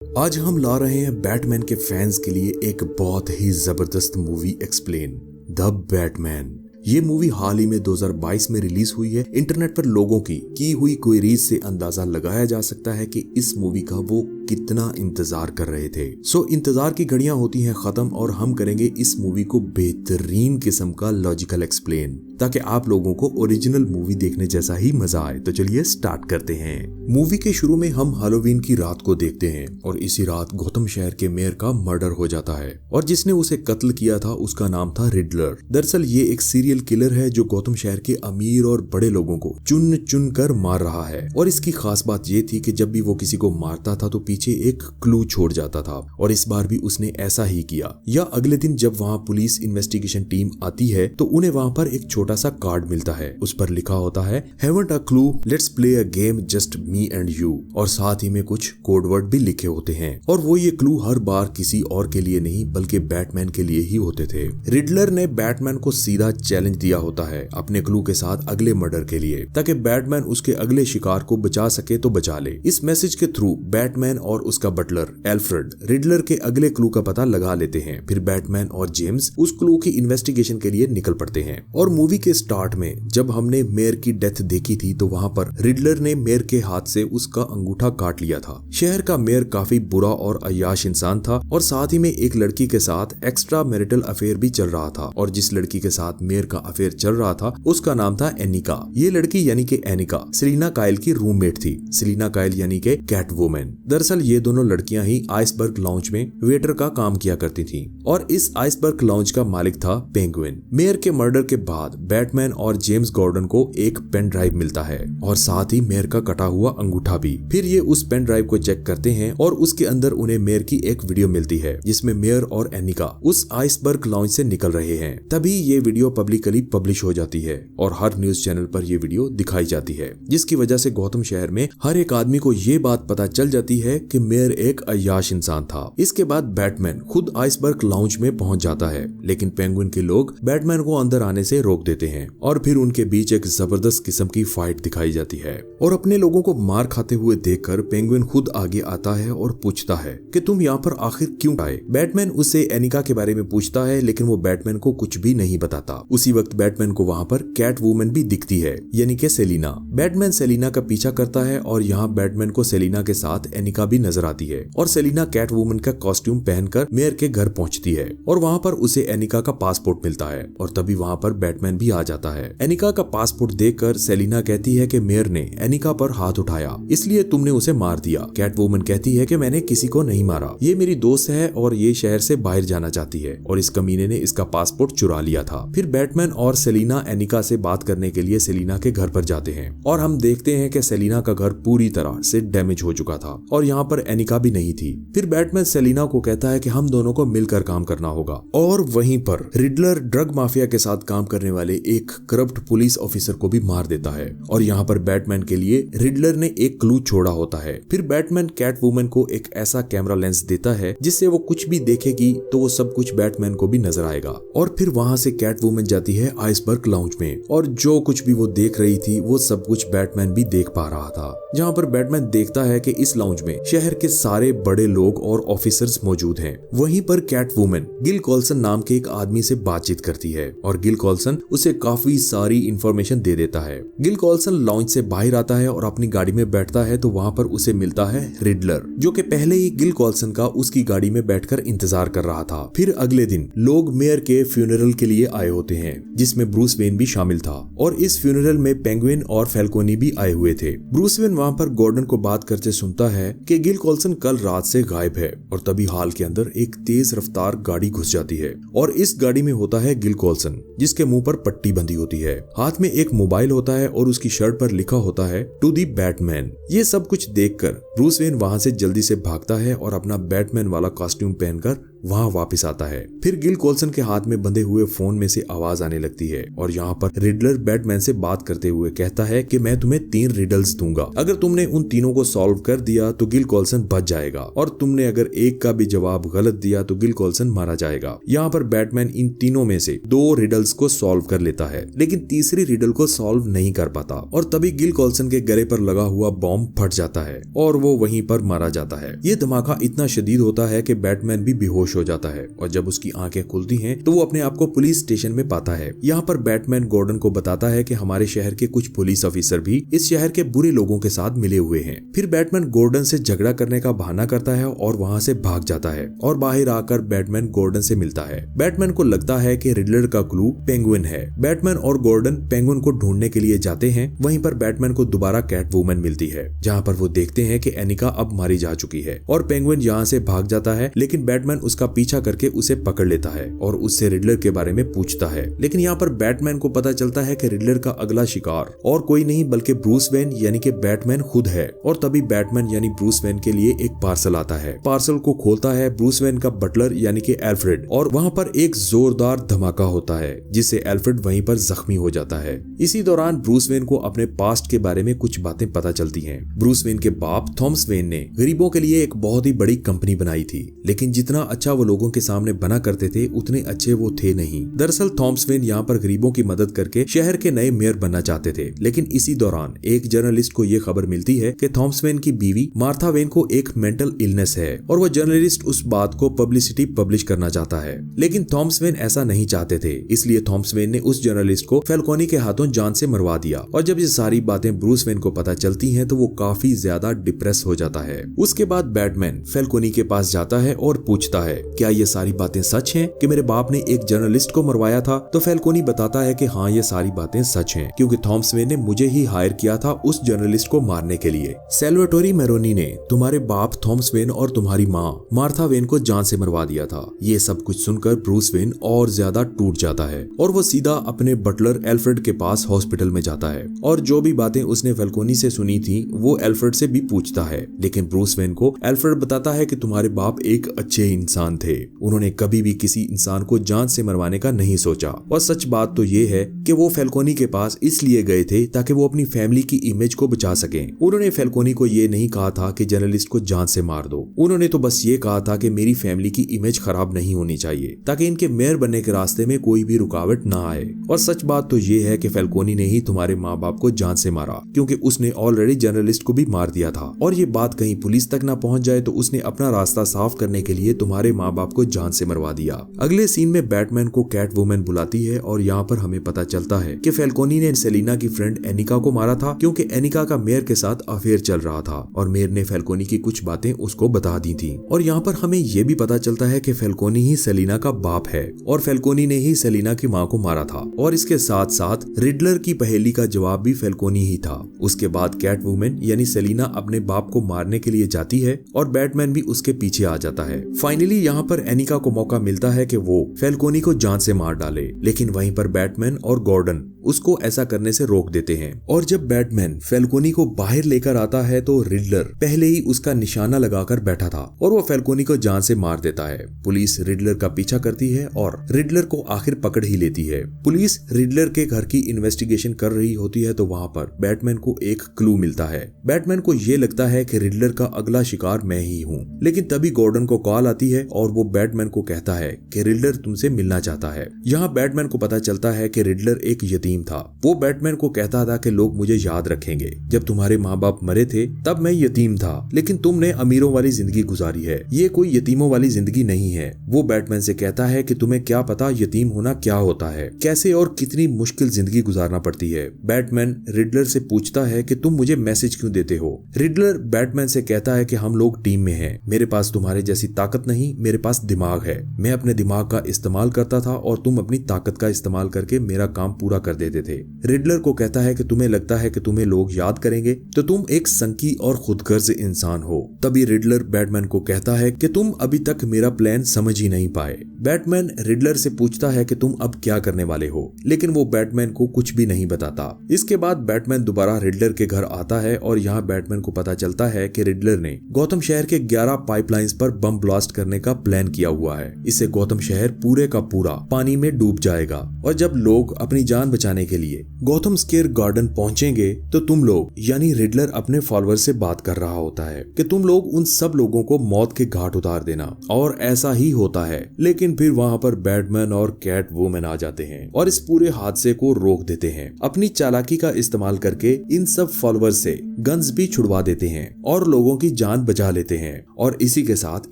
आज हम ला रहे हैं बैटमैन के फैंस के लिए एक बहुत ही जबरदस्त मूवी एक्सप्लेन द बैटमैन। ये मूवी हाल ही में 2022 में रिलीज हुई है। इंटरनेट पर लोगों की हुई क्वेरीज से अंदाजा लगाया जा सकता है कि इस मूवी का वो कितना इंतजार कर रहे थे। इंतजार की घड़ियां होती हैं खत्म और हम करेंगे इस मूवी को बेहतरीन किस्म का लॉजिकल एक्सप्लेन, ताकि आप लोगों को ओरिजिनल मूवी देखने जैसा ही मजा आए। तो चलिए स्टार्ट करते हैं। मूवी के शुरू में हम हैलोवीन की रात को देखते हैं और इसी रात गौतम शहर के मेयर का मर्डर हो जाता है और जिसने उसे कत्ल किया था उसका नाम था रिडलर। दरअसल ये एक सीरियल किलर है जो गौतम शहर के अमीर और बड़े लोगों को चुन चुन कर मार रहा है। और इसकी खास बात ये थी कि जब भी वो किसी को मारता था तो पीछे एक क्लू छोड़ जाता था और इस बार भी उसने ऐसा ही किया। या अगले दिन जब वहाँ पुलिस इन्वेस्टिगेशन टीम आती है तो उन्हें वहाँ पर एक छोटा सा कार्ड मिलता है। उस पर लिखा होता है haven't a clue, let's play a game just me and you, और साथ ही में कुछ कोड वर्ड भी लिखे होते हैं। और वो ये क्लू हर बार किसी और के लिए नहीं बल्कि बैटमैन के लिए ही होते थे। रिडलर ने बैटमैन को सीधा चैलेंज दिया होता है अपने क्लू के साथ अगले मर्डर के लिए, ताकि बैटमैन उसके अगले शिकार को बचा सके तो बचा ले। इस मैसेज के थ्रू बैटमैन और उसका बटलर एल्फ्रेड रिडलर के अगले क्लू का पता लगा लेते हैं। फिर बैटमैन और जेम्स उस क्लू की इन्वेस्टिगेशन के लिए निकल पड़ते हैं। और मूवी के स्टार्ट में जब हमने मेयर की डेथ देखी थी तो वहाँ पर रिडलर ने मेयर के हाथ से उसका अंगूठा काट लिया था। शहर का मेयर काफी बुरा और अय्याश इंसान था और साथ ही में एक लड़की के साथ एक्स्ट्रा मैरिटल अफेयर भी चल रहा था। और जिस लड़की के साथ मेयर का अफेयर चल रहा था उसका नाम था एनिका। ये लड़की यानी कि एनिका सेलिना काइल की रूममेट थी। सेलिना काइल यानी कि कैट वुमन। दरअसल ये दोनों लड़कियां ही आइसबर्ग लाउंज में वेटर का काम किया करती थी और इस आइसबर्ग लाउंज का मालिक था पेंगुइन। मेयर के मर्डर के बाद बैटमैन और जेम्स गॉर्डन को एक पेन ड्राइव मिलता है और साथ ही मेयर का कटा हुआ अंगूठा भी। फिर ये उस पेन ड्राइव को चेक करते हैं और उसके अंदर उन्हें मेयर की एक वीडियो मिलती है जिसमें मेयर और एनिका उस आइसबर्ग लाउंज से निकल रहे हैं। तभी ये वीडियो पब्लिकली पब्लिश हो जाती है और हर न्यूज चैनल पर ये वीडियो दिखाई जाती है, जिसकी वजह से गौतम शहर में हर एक आदमी को ये बात पता चल जाती है कि मेयर एक अय्याश इंसान था। इसके बाद बैटमैन खुद आइसबर्ग लाउंज में पहुंच जाता है, लेकिन पेंगुइन के लोग बैटमैन को अंदर आने से रोक देते हैं और फिर उनके बीच एक जबरदस्त किस्म की फाइट दिखाई जाती है। और अपने लोगों को मार खाते हुए देखकर पेंगुइन खुद आगे आता है और पूछता है कि तुम यहाँ पर आखिर क्यों आए। बैटमैन उससे एनिका के बारे में पूछता है लेकिन वो बैटमैन को कुछ भी नहीं बताता। उसी वक्त बैटमैन को वहाँ पर कैट वुमन भी दिखती है यानी कि सेलिना। बैटमैन सेलिना का पीछा करता है और यहाँ बैटमैन को सेलिना के साथ एनिका भी नजर आती है और सेलिना कैट वुमन का कॉस्ट्यूम पहनकर मेयर के घर पहुंचती है और वहाँ पर उसे एनिका का पासपोर्ट मिलता है और तभी वहाँ पर बैटमैन भी आ जाता है। एनिका का पासपोर्ट देखकर सेलिना कहती है कि मेयर ने एनिका पर हाथ उठाया इसलिए तुमने उसे मार दिया। कैट वुमन कहती है कि मैंने किसी को नहीं मारा, ये मेरी दोस्त है और ये शहर से बाहर जाना चाहती है और इस कमीने ने इसका पासपोर्ट चुरा लिया था। फिर बैटमैन और सेलिना एनिका से बात करने के लिए सेलिना के घर पर जाते हैं और हम देखते हैं कि सेलिना का घर पूरी तरह से डैमेज हो चुका था और यहाँ पर एनिका भी नहीं थी। फिर बैटमैन सेलिना को कहता है कि हम दोनों को मिलकर काम करना होगा और वहीं पर रिडलर ड्रग माफिया के साथ काम करने वाले एक करप्ट पुलिस ऑफिसर को भी मार देता है। और यहाँ पर बैटमैन के लिए रिडलर ने एक क्लू छोड़ा होता है। फिर बैटमैन कैट वुमन को एक ऐसा कैमरा लेंस देता है जिससे वो कुछ भी देखेगी तो वो सब कुछ बैटमैन को भी नजर आएगा। और फिर वहाँ से कैट वुमन जाती है आइसबर्ग लाउंज में और जो कुछ भी वो देख रही थी वो सब कुछ बैटमैन भी देख पा रहा था। जहाँ पर बैटमैन देखता है कि इस लाउंज में शहर के सारे बड़े लोग और ऑफिसर्स मौजूद हैं। वहीं पर कैट वुमन गिल कॉल्सन नाम के एक आदमी से बातचीत करती है और गिल कॉल्सन उसे काफी सारी इंफॉर्मेशन दे देता है। गिल कॉल्सन लाउंज से बाहर आता है और अपनी गाड़ी में बैठता है तो वहाँ पर उसे मिलता है रिडलर, जो कि पहले ही गिल कॉल्सन का उसकी गाड़ी में बैठकर इंतजार कर रहा था। फिर अगले दिन लोग मेयर के फ्यूनरल के लिए आए होते हैं जिसमें ब्रूस वेन भी शामिल था और इस फ्यूनरल में पेंगुइन और फैल्कोनी भी आए हुए थे। ब्रूस वेन वहाँ पर गॉर्डन को बात करते सुनता है कि गिल कॉल्सन कल रात से गायब है और तभी हाल के अंदर एक तेज रफ्तार गाड़ी घुस जाती है और इस गाड़ी में होता है गिल कॉल्सन जिसके मुंह पर पट्टी बंधी होती है, हाथ में एक मोबाइल होता है और उसकी शर्ट पर लिखा होता है टू दी बैटमैन। ये सब कुछ देखकर ब्रूस वेन वहां से जल्दी से भागता है और अपना बैटमैन वाला कॉस्ट्यूम पहनकर वहाँ वापस आता है। फिर गिल कोल्सन के हाथ में बंधे हुए फोन में से आवाज आने लगती है और यहाँ पर रिडलर बैटमैन से बात करते हुए कहता है कि मैं तुम्हें 3 रिडल्स दूंगा, अगर तुमने उन तीनों को सॉल्व कर दिया तो गिल कोल्सन बच जाएगा, और तुमने अगर एक का भी जवाब गलत दिया तो गिल कोल्सन मारा जाएगा। यहाँ पर बैटमैन इन तीनों में से 2 रिडल्स को सॉल्व कर लेता है, लेकिन तीसरी रिडल को सॉल्व नहीं कर पाता, और तभी गिल कोल्सन के गले पर लगा हुआ बॉम्ब फट जाता है और वो वहीं पर मारा जाता है। ये धमाका इतना शदीद होता है कि बैटमैन भी बेहोश हो जाता है, और जब उसकी आंखें खुलती हैं तो वो अपने आप को पुलिस स्टेशन में पाता है। यहाँ पर बैटमैन गॉर्डन को बताता है कि हमारे शहर के कुछ पुलिस ऑफिसर भी इस शहर के बुरे लोगों के साथ मिले हुए हैं। फिर बैटमैन गॉर्डन से झगड़ा करने का बहाना करता है और वहाँ से भाग जाता है, और बाहर आकर बैटमैन गॉर्डन से मिलता है। बैटमैन को लगता है कि रिडलर का क्लू पेंगुइन है। बैटमैन और गॉर्डन पेंगुइन को ढूंढने के लिए जाते हैं। वहीं पर बैटमैन को दोबारा कैटवुमन मिलती है, जहाँ पर वो देखते हैं कि एनिका अब मारी जा चुकी है, और पेंगुइन यहाँ से भाग जाता है, लेकिन बैटमैन उसका पीछा करके उसे पकड़ लेता है और उससे रिडलर के बारे में पूछता है। लेकिन यहाँ पर बैटमैन को पता चलता है कि रिडलर का अगला शिकार और कोई नहीं बल्कि ब्रूस वेन यानी कि बैटमैन खुद है। और तभी बैटमैन यानी ब्रूस वेन के लिए एक पार्सल आता है। पार्सल को खोलता है ब्रूस वेन का बटलर यानी कि एल्फ्रेड, और वहाँ पर एक जोरदार धमाका होता है जिससे एल्फ्रेड वहीं पर जख्मी हो जाता है। इसी दौरान ब्रूस वेन को अपने पास्ट के बारे में कुछ बातें पता चलती हैं। ब्रूस वेन के बाप थॉमस वेन ने गरीबों के लिए एक बहुत ही बड़ी कंपनी बनाई थी, लेकिन जितना अच्छा वो लोगों के सामने बना करते थे उतने अच्छे वो थे नहीं। दरअसल थॉमस वेन यहाँ पर गरीबों की मदद करके शहर के नए मेयर बनना चाहते थे, लेकिन इसी दौरान एक जर्नलिस्ट को ये खबर मिलती है कि थॉमस वेन की बीवी मार्था वेन को एक मेंटल इलनेस है, और वो जर्नलिस्ट उस बात को पब्लिसिटी पब्लिश करना चाहता है। लेकिन थॉमस वेन ऐसा नहीं चाहते थे, इसलिए थॉमस वेन ने उस जर्नलिस्ट को फैल्कोनी के हाथों जान से मरवा दिया। और जब ये सारी बातें ब्रूस वेन को पता चलती हैं तो वो काफी ज्यादा डिप्रेस हो जाता है। उसके बाद बैटमैन फैल्कोनी के पास जाता है और पूछता है क्या ये सारी बातें सच हैं कि मेरे बाप ने एक जर्नलिस्ट को मरवाया था। तो फैल्कोनी बताता है कि हाँ ये सारी बातें सच हैं, क्योंकि थॉमस वेन ने मुझे ही हायर किया था उस जर्नलिस्ट को मारने के लिए। सैल्वाटोरी मेरोनी ने तुम्हारे बाप थॉमस वेन और तुम्हारी माँ मार्था वेन को जान से मरवा दिया था। ये सब कुछ सुनकर ब्रूस वेन और ज्यादा टूट जाता है और वो सीधा अपने बटलर एल्फ्रेड के पास हॉस्पिटल में जाता है, और जो भी बातें उसने फैल्कोनी से सुनी थी वो एल्फ्रेड से भी पूछता है। लेकिन ब्रूस वेन को एल्फ्रेड बताता है कि तुम्हारे बाप एक अच्छे इंसान थे, उन्होंने कभी भी किसी इंसान को जान से मरवाने का नहीं सोचा। और सच बात तो ये है कि वो फैल्कोनी के पास इसलिए गए थे ताकि वो अपनी फैमिली की इमेज को बचा सकें। उन्होंने फैल्कोनी को ये नहीं कहा था कि जर्नलिस्ट को जान से मार दो, उन्होंने तो बस ये कहा था कि मेरी फैमिली की इमेज खराब नहीं होनी चाहिए ताकि इनके मेयर बनने के रास्ते में कोई भी रुकावट ना आए। और सच बात तो ये है कि फैल्कोनी ने ही तुम्हारे माँ बाप को जान से मारा, क्योंकि उसने ऑलरेडी जर्नलिस्ट को भी मार दिया था, और ये बात कहीं पुलिस तक ना पहुंच जाए तो उसने अपना रास्ता साफ करने के लिए तुम्हारे माँ बाप को जान से मरवा दिया। अगले सीन में बैटमैन को कैटवुमन बुलाती है और यहाँ पर हमें पता चलता है कि फैल्कोनी ने सेलिना की फ्रेंड एनिका को मारा था, क्योंकि एनिका का मेयर के साथ अफेयर चल रहा था और मेयर ने फैल्कोनी की कुछ बातें उसको बता दी थी। और यहाँ पर हमें ये भी पता चलता है कि फैल्कोनी ही सेलिना का बाप है और फैल्कोनी ने ही सेलिना की माँ को मारा था, और इसके साथ साथ रिडलर की पहेली का जवाब भी फैल्कोनी ही था। उसके बाद कैटवुमन यानी सेलिना अपने बाप को मारने के लिए जाती है और बैटमैन भी उसके पीछे आ जाता है। फाइनली यहाँ पर एनिका को मौका मिलता है कि वो फैल्कोनी को जान से मार डाले, लेकिन वहीं पर बैटमैन और गॉर्डन उसको ऐसा करने से रोक देते हैं। और जब बैटमैन फैल्कोनी को बाहर लेकर आता है तो रिडलर पहले ही उसका निशाना लगाकर बैठा था और वो फैल्कोनी को जान से मार देता है। पुलिस रिडलर का पीछा करती है और रिडलर को आखिर पकड़ ही लेती है। पुलिस रिडलर के घर की इन्वेस्टिगेशन कर रही होती है तो वहाँ पर बैटमैन को एक क्लू मिलता है। बैटमैन को ये लगता है कि रिडलर का अगला शिकार मैं ही हूँ, लेकिन तभी गॉर्डन को कॉल आती है और वो बैटमैन को कहता है कि रिडलर तुमसे मिलना चाहता है। यहाँ बैटमैन को पता चलता है कि रिडलर एक यतीम था। वो बैटमैन को कहता था कि लोग मुझे याद रखेंगे, जब तुम्हारे माँ बाप मरे थे तब मैं यतीम था, लेकिन तुमने अमीरों वाली जिंदगी गुजारी है, ये कोई यतीमों वाली जिंदगी नहीं है। वो बैटमैन से कहता है कि तुम्हें क्या पता यतीम होना क्या होता है, कैसे और कितनी मुश्किल जिंदगी गुजारना पड़ती है। बैटमैन रिडलर से पूछता है कि तुम मुझे मैसेज क्यों देते हो। रिडलर बैटमैन से कहता है कि हम लोग टीम में हैं, मेरे पास तुम्हारे जैसी ताकत नहीं, मेरे पास दिमाग है, मैं अपने दिमाग का इस्तेमाल करता था और तुम अपनी ताकत का इस्तेमाल करके मेरा काम पूरा कर देते थे। रिडलर को कहता है कि तुम्हें लगता है कि तुम्हें लोग याद करेंगे तो तुम एक संकी और खुदगर्ज इंसान हो। तभी रिडलर बैटमैन को कहता है कि तुम अभी तक मेरा प्लान समझ ही नहीं पाए। बैटमैन रिडलर से पूछता है कि तुम अब क्या करने वाले हो, लेकिन वो बैटमैन को कुछ भी नहीं बताता। इसके बाद बैटमैन दोबारा रिडलर के घर आता है और यहाँ बैटमैन को पता चलता है कि रिडलर ने गौतम शहर के 11 पाइपलाइंस पर बम ब्लास्ट करने का प्लान किया हुआ है। इससे गौतम शहर पूरे का पूरा पानी में डूब जाएगा और जब लोग अपनी जान बचाने के लिए गौतम स्केयर गार्डन पहुंचेंगे तो तुम लोग यानी रिडलर अपने फॉलोअर से बात कर रहा होता है कि तुम लोग उन सब लोगों को मौत के घाट उतार देना, और ऐसा ही होता है। लेकिन फिर वहां पर बैटमैन और कैट वुमन आ जाते हैं और इस पूरे हादसे को रोक देते हैं। अपनी चालाकी का इस्तेमाल करके इन सब फॉलोअर से गन्स भी छुड़वा देते हैं और लोगों की जान बचा लेते हैं, और इसी के साथ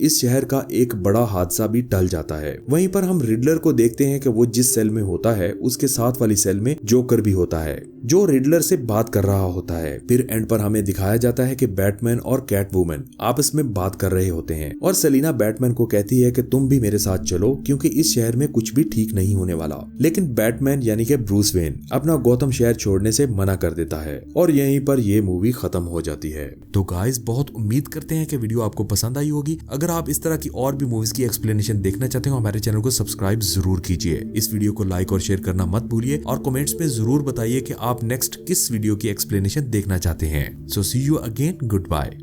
इस शहर का एक बड़ा हादसा भी टल जाता है। वहीं पर हम रिडलर को देखते हैं कि वो जिस सेल में होता है उसके साथ वाली सेल में जोकर भी होता है जो रिडलर से बात कर रहा होता है। फिर एंड पर हमें दिखाया जाता है कि बैटमैन और कैट वुमन आपस में बात कर रहे होते हैं और सेलिना बैटमैन को कहती है कि तुम भी मेरे साथ चलो क्योंकि इस शहर में कुछ भी ठीक नहीं होने वाला। लेकिन बैटमैन यानी कि ब्रूस वेन अपना गौतम शहर छोड़ने से मना कर देता है और यहीं पर ये मूवी खत्म हो जाती है। तो गाइस बहुत उम्मीद करते हैं कि वीडियो आपको पसंद आई होगी। अगर आप इस तरह की और भी मूवीज की एक्सप्लेनेशन देखना चाहते हो हमारे चैनल को सब्सक्राइब जरूर कीजिए। इस वीडियो को लाइक और शेयर करना मत भूलिए और कमेंट्स में जरूर बताइए कि आप नेक्स्ट किस वीडियो की एक्सप्लेनेशन देखना चाहते हैं। सो सी यू अगेन, गुड बाय।